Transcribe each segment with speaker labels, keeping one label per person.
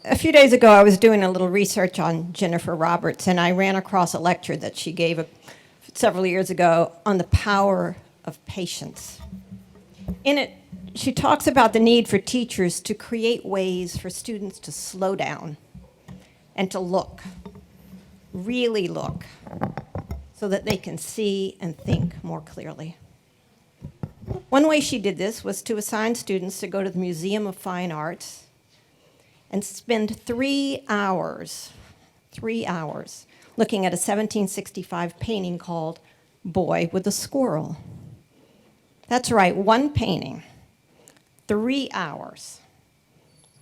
Speaker 1: A few days ago, I was doing a little research on Jennifer Roberts, and I ran across a lecture that she gave several years ago on the power of patience. In it, she talks about the need for teachers to create ways for students to slow down and to look, really look, so that they can see and think more clearly. One way she did this was to assign students to go to the Museum of Fine Arts and spend 3 hours looking at a 1765 painting called Boy with a Squirrel. That's right, one painting, 3 hours,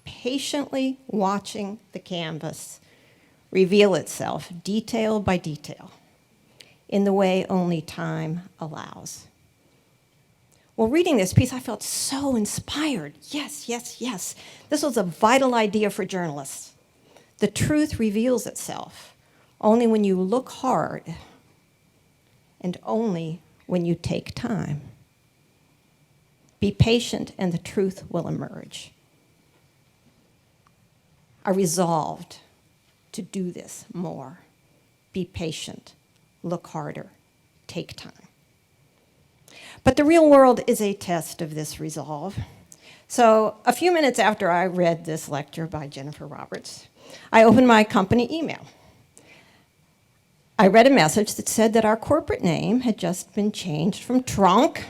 Speaker 1: patiently watching the canvas reveal itself detail by detail in the way only time allows. Well, reading this piece, I felt so inspired. Yes, yes, yes. This was a vital idea for journalists. The truth reveals itself only when you look hard and only when you take time. Be patient and the truth will emerge. I resolved to do this more. Be patient, look harder, take time. But the real world is a test of this resolve. So a few minutes after I read this lecture by Jennifer Roberts, I opened my company email. I read a message that said that our corporate name had just been changed from Trunk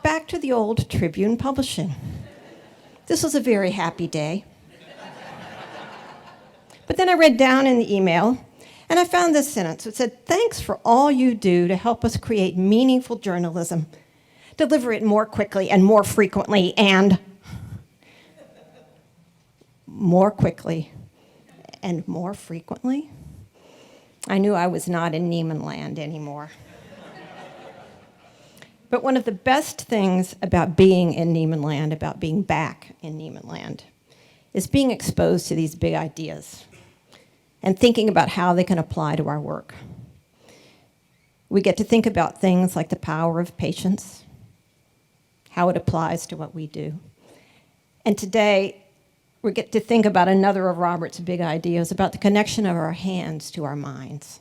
Speaker 1: back to the old Tribune Publishing. This was a very happy day. But then I read down in the email, and I found this sentence. It said, "Thanks for all you do to help us create meaningful journalism, deliver it more quickly and more frequently, and more quickly and more frequently." I knew I was not in Nieman land anymore. But one of the best things about being in Nieman land, about being back in Nieman land, is being exposed to these big ideas and thinking about how they can apply to our work. We get to think about things like the power of patience, how it applies to what we do. And today, we get to think about another of Robert's big ideas, about the connection of our hands to our minds.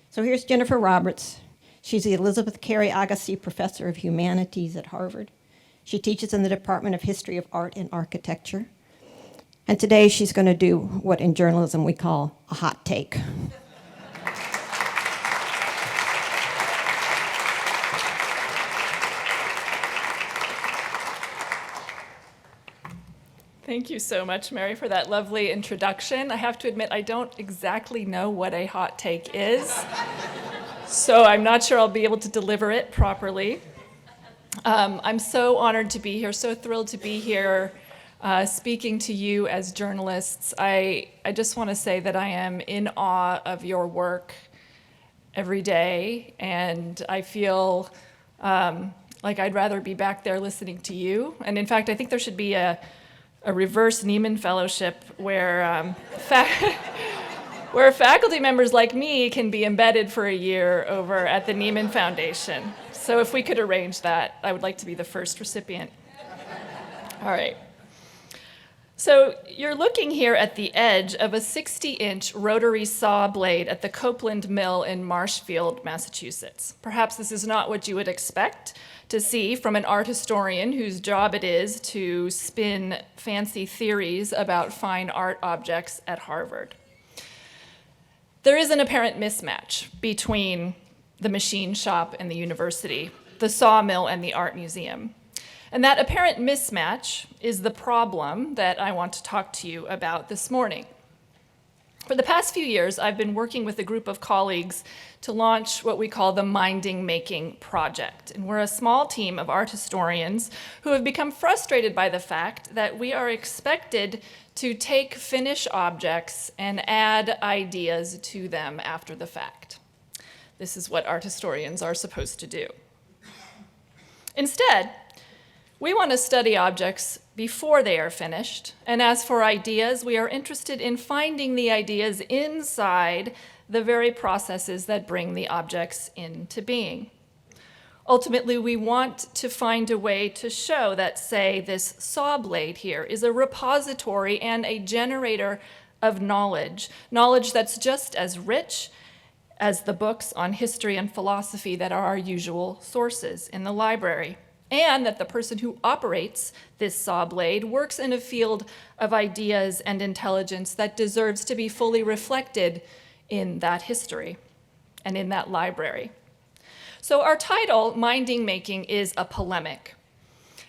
Speaker 1: So here's Jennifer Roberts. She's the Elizabeth Cary Agassiz Professor of Humanities at Harvard. She teaches in the Department of History of Art and Architecture. And today she's going to do what in journalism we call a hot take.
Speaker 2: Thank you so much, Mary, for that lovely introduction. I have to admit, I don't exactly know what a hot take is, so I'm not sure I'll be able to deliver it properly. I'm so honored to be here, so thrilled to be here speaking to you as journalists. I just want to say that I am in awe of your work every day, and I feel like I'd rather be back there listening to you. And in fact, I think there should be a reverse Nieman Fellowship where where faculty members like me can be embedded for a year over at the Nieman Foundation. So if we could arrange that, I would like to be the first recipient. All right. So you're looking here at the edge of a 60-inch rotary saw blade at the Copeland Mill in Marshfield, Massachusetts. Perhaps this is not what you would expect to see from an art historian whose job it is to spin fancy theories about fine art objects at Harvard. There is an apparent mismatch between the machine shop and the university, the sawmill and the art museum. And that apparent mismatch is the problem that I want to talk to you about this morning. For the past few years, I've been working with a group of colleagues to launch what we call the Minding Making Project. And we're a small team of art historians who have become frustrated by the fact that we are expected to take finished objects and add ideas to them after the fact. This is what art historians are supposed to do. Instead, we want to study objects before they are finished, and as for ideas, we are interested in finding the ideas inside the very processes that bring the objects into being. Ultimately, we want to find a way to show that, say, this saw blade here is a repository and a generator of knowledge that's just as rich as the books on history and philosophy that are our usual sources in the library, and that the person who operates this saw blade works in a field of ideas and intelligence that deserves to be fully reflected in that history and in that library. So our title, Minding Making, is a polemic.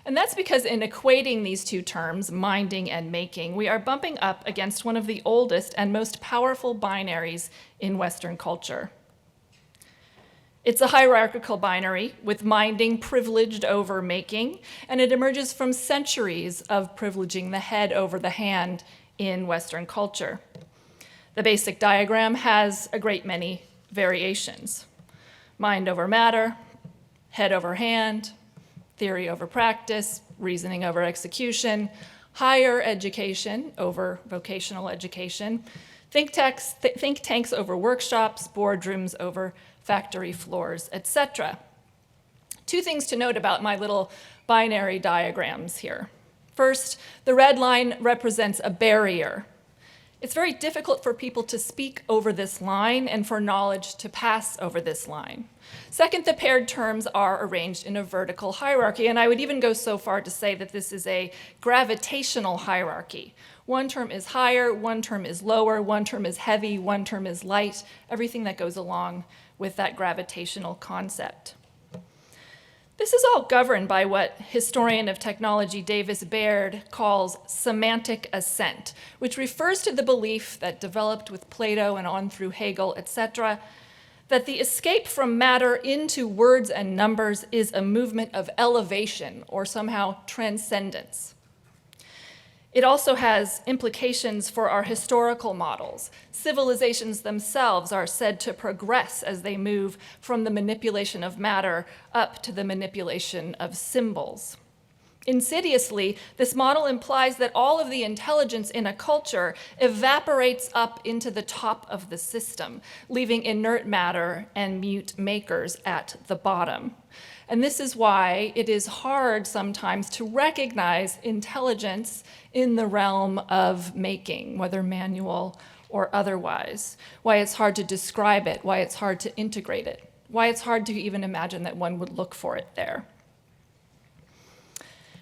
Speaker 2: And that's because in equating these two terms, minding and making, we are bumping up against one of the oldest and most powerful binaries in Western culture. It's a hierarchical binary with minding privileged over making, and it emerges from centuries of privileging the head over the hand in Western culture. The basic diagram has a great many variations. Mind over matter, head over hand, theory over practice, reasoning over execution, higher education over vocational education, think tanks over workshops, boardrooms over factory floors, etc. Two things to note about my little binary diagrams here. First, the red line represents a barrier. It's very difficult for people to speak over this line and for knowledge to pass over this line. Second, the paired terms are arranged in a vertical hierarchy, and I would even go so far to say that this is a gravitational hierarchy. One term is higher, one term is lower, one term is heavy, one term is light, everything that goes along with that gravitational concept. This is all governed by what historian of technology Davis Baird calls semantic assent, which refers to the belief that developed with Plato and on through Hegel, etc., that the escape from matter into words and numbers is a movement of elevation or somehow transcendence. It also has implications for our historical models. Civilizations themselves are said to progress as they move from the manipulation of matter up to the manipulation of symbols. Insidiously, this model implies that all of the intelligence in a culture evaporates up into the top of the system, leaving inert matter and mute makers at the bottom. And this is why it is hard sometimes to recognize intelligence in the realm of making, whether manual or otherwise, why it's hard to describe it, why it's hard to integrate it, why it's hard to even imagine that one would look for it there.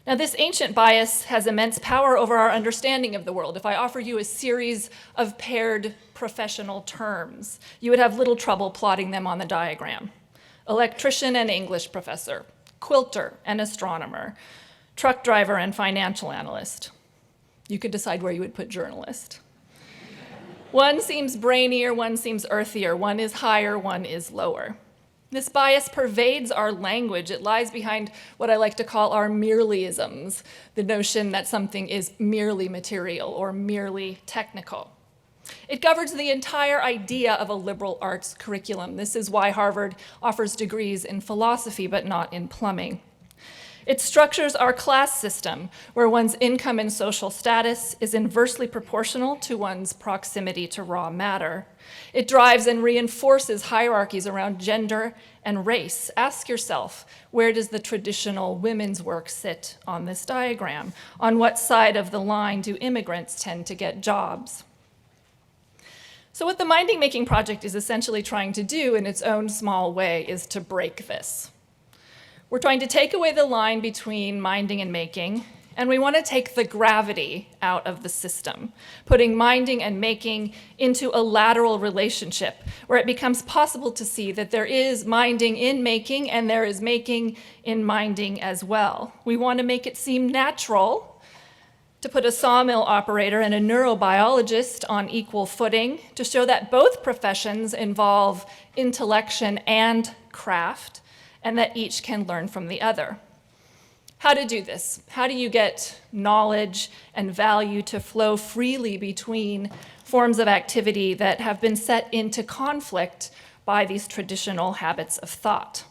Speaker 2: Now, this ancient bias has immense power over our understanding of the world. If I offer you a series of paired professional terms, you would have little trouble plotting them on the diagram. Electrician and English professor, quilter and astronomer, truck driver and financial analyst. You could decide where you would put journalist. One seems brainier, one seems earthier, one is higher, one is lower. This bias pervades our language. It lies behind what I like to call our merelyisms, the notion that something is merely material or merely technical. It governs the entire idea of a liberal arts curriculum. This is why Harvard offers degrees in philosophy but not in plumbing. It structures our class system, where one's income and social status is inversely proportional to one's proximity to raw matter. It drives and reinforces hierarchies around gender and race. Ask yourself, where does the traditional women's work sit on this diagram? On what side of the line do immigrants tend to get jobs? So what the Minding Making Project is essentially trying to do in its own small way is to break this. We're trying to take away the line between minding and making, and we want to take the gravity out of the system, putting minding and making into a lateral relationship where it becomes possible to see that there is minding in making and there is making in minding as well. We want to make it seem natural to put a sawmill operator and a neurobiologist on equal footing, to show that both professions involve intellection and craft, and that each can learn from the other. How to do this? How do you get knowledge and value to flow freely between forms of activity that have been set into conflict by these traditional habits of thought?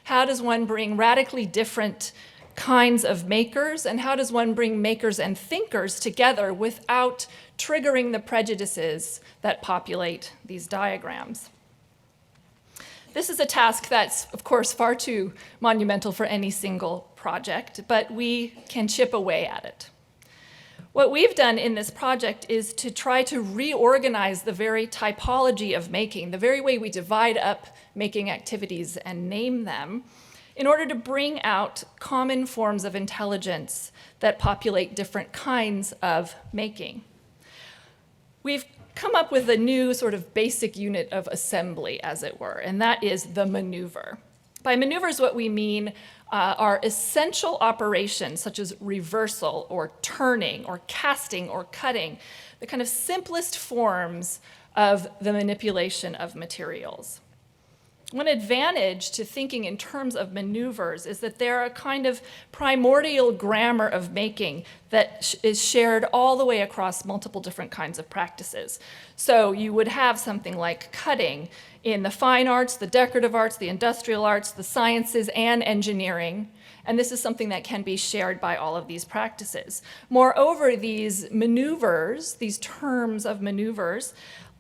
Speaker 2: How does one bring radically different kinds of makers, and how does one bring makers and thinkers together without triggering the prejudices that populate these diagrams? This is a task that's, of course, far too monumental for any single project, but we can chip away at it. What we've done in this project is to try to reorganize the very typology of making, the very way we divide up making activities and name them, in order to bring out common forms of intelligence that populate different kinds of making. We've come up with a new sort of basic unit of assembly, as it were, and that is the maneuver. By maneuvers, what we mean are essential operations such as reversal or turning or casting or cutting, the kind of simplest forms of the manipulation of materials. One advantage to thinking in terms of maneuvers is that they're a kind of primordial grammar of making that is shared all the way across multiple different kinds of practices. So you would have something like cutting in the fine arts, the decorative arts, the industrial arts, the sciences, and engineering. And this is something that can be shared by all of these practices. Moreover, these maneuvers, these terms of maneuvers,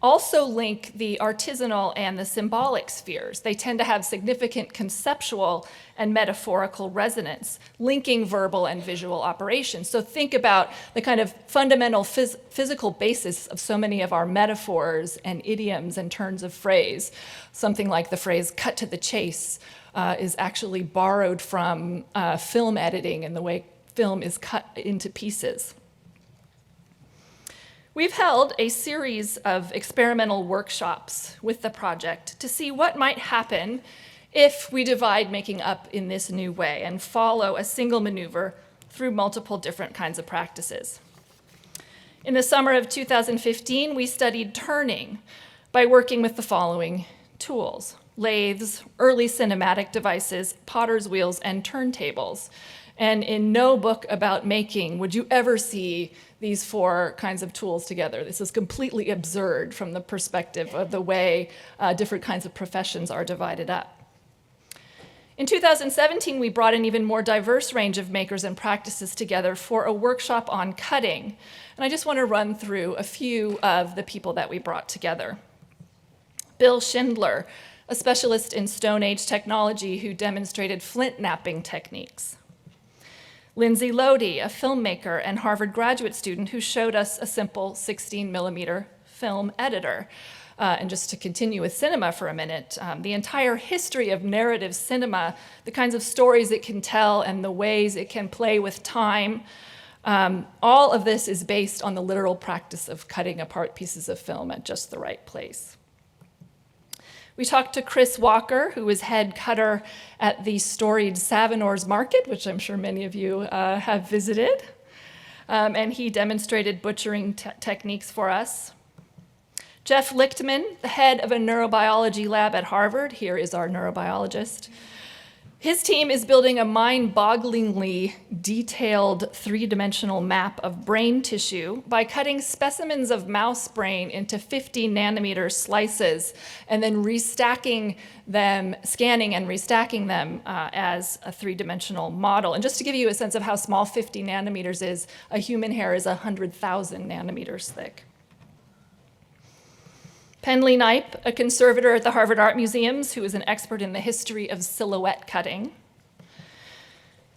Speaker 2: also link the artisanal and the symbolic spheres. They tend to have significant conceptual and metaphorical resonance, linking verbal and visual operations. So think about the kind of fundamental physical basis of so many of our metaphors and idioms and turns of phrase. Something like the phrase "cut to the chase" is actually borrowed from film editing and the way film is cut into pieces. We've held a series of experimental workshops with the project to see what might happen if we divide making up in this new way and follow a single maneuver through multiple different kinds of practices. In the summer of 2015, we studied turning by working with the following tools: lathes, early cinematic devices, potter's wheels, and turntables. And in no book about making would you ever see these four kinds of tools together. This is completely absurd from the perspective of the way different kinds of professions are divided up. In 2017, we brought an even more diverse range of makers and practices together for a workshop on cutting. And I just want to run through a few of the people that we brought together. Bill Schindler, a specialist in Stone Age technology who demonstrated flint knapping techniques. Lindsay Lodi, a filmmaker and Harvard graduate student who showed us a simple 16mm film editor. And just to continue with cinema for a minute, the entire history of narrative cinema, the kinds of stories it can tell and the ways it can play with time, all of this is based on the literal practice of cutting apart pieces of film at just the right place. We talked to Chris Walker, who was head cutter at the storied Savinor's Market, which I'm sure many of you have visited. And he demonstrated butchering techniques for us. Jeff Lichtman, the head of a neurobiology lab at Harvard, here is our neurobiologist. His team is building a mind-bogglingly detailed three-dimensional map of brain tissue by cutting specimens of mouse brain into 50-nanometer slices and then restacking them, scanning and restacking them as a three-dimensional model. And just to give you a sense of how small 50 nanometers is, a human hair is 100,000 nanometers thick. Penley Knipe, a conservator at the Harvard Art Museums, who is an expert in the history of silhouette cutting.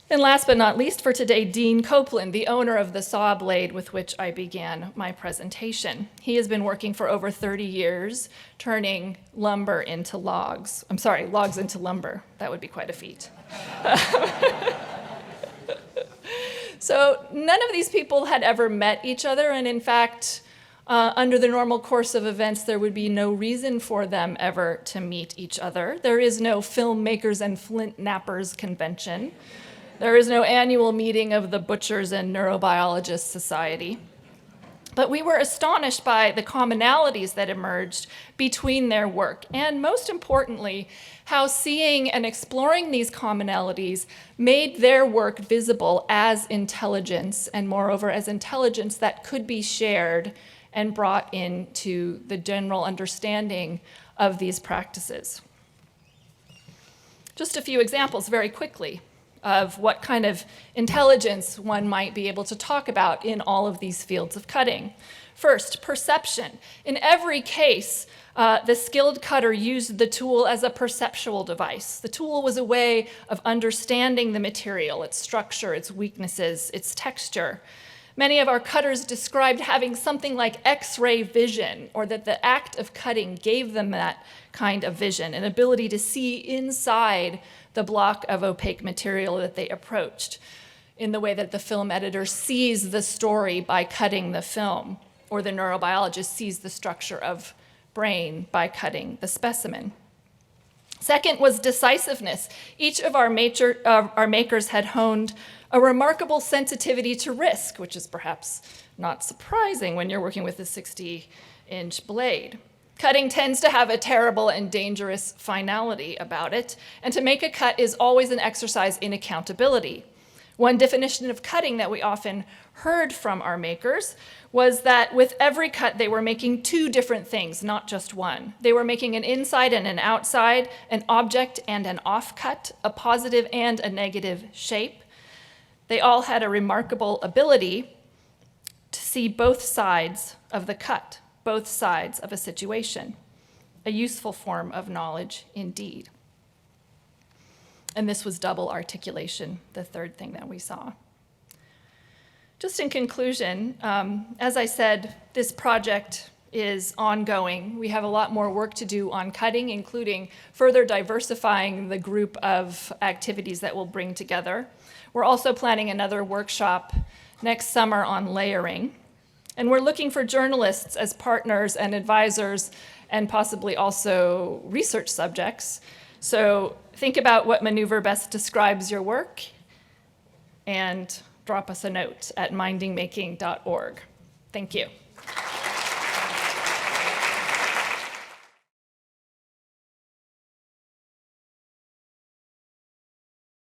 Speaker 2: And last but not least for today, Dean Copeland, the owner of the saw blade with which I began my presentation. He has been working for over 30 years, turning lumber into logs. I'm sorry, logs into lumber. That would be quite a feat. So none of these people had ever met each other, and in fact, under the normal course of events, there would be no reason for them ever to meet each other. There is no filmmakers and flint knappers convention. There is no annual meeting of the Butchers and Neurobiologists Society. But we were astonished by the commonalities that emerged between their work, and most importantly, how seeing and exploring these commonalities made their work visible as intelligence, and moreover, as intelligence that could be shared and brought into the general understanding of these practices. Just a few examples very quickly of what kind of intelligence one might be able to talk about in all of these fields of cutting. First, perception. In every case, the skilled cutter used the tool as a perceptual device. The tool was a way of understanding the material, its structure, its weaknesses, its texture. Many of our cutters described having something like X-ray vision, or that the act of cutting gave them that kind of vision, an ability to see inside the block of opaque material that they approached, in the way that the film editor sees the story by cutting the film, or the neurobiologist sees the structure of brain by cutting the specimen. Second was decisiveness. Each of our makers had honed a remarkable sensitivity to risk, which is perhaps not surprising when you're working with a 60-inch blade. Cutting tends to have a terrible and dangerous finality about it, and to make a cut is always an exercise in accountability. One definition of cutting that we often heard from our makers was that with every cut, they were making two different things, not just one. They were making an inside and an outside, an object and an offcut, a positive and a negative shape. They all had a remarkable ability to see both sides of the cut, both sides of a situation, a useful form of knowledge indeed. And this was double articulation, the third thing that we saw. Just in conclusion, as I said, this project is ongoing. We have a lot more work to do on cutting, including further diversifying the group of activities that we'll bring together. We're also planning another workshop next summer on layering. And we're looking for journalists as partners and advisors, and possibly also research subjects. So think about what maneuver best describes your work, and drop us a note at mindingmaking.org. Thank you.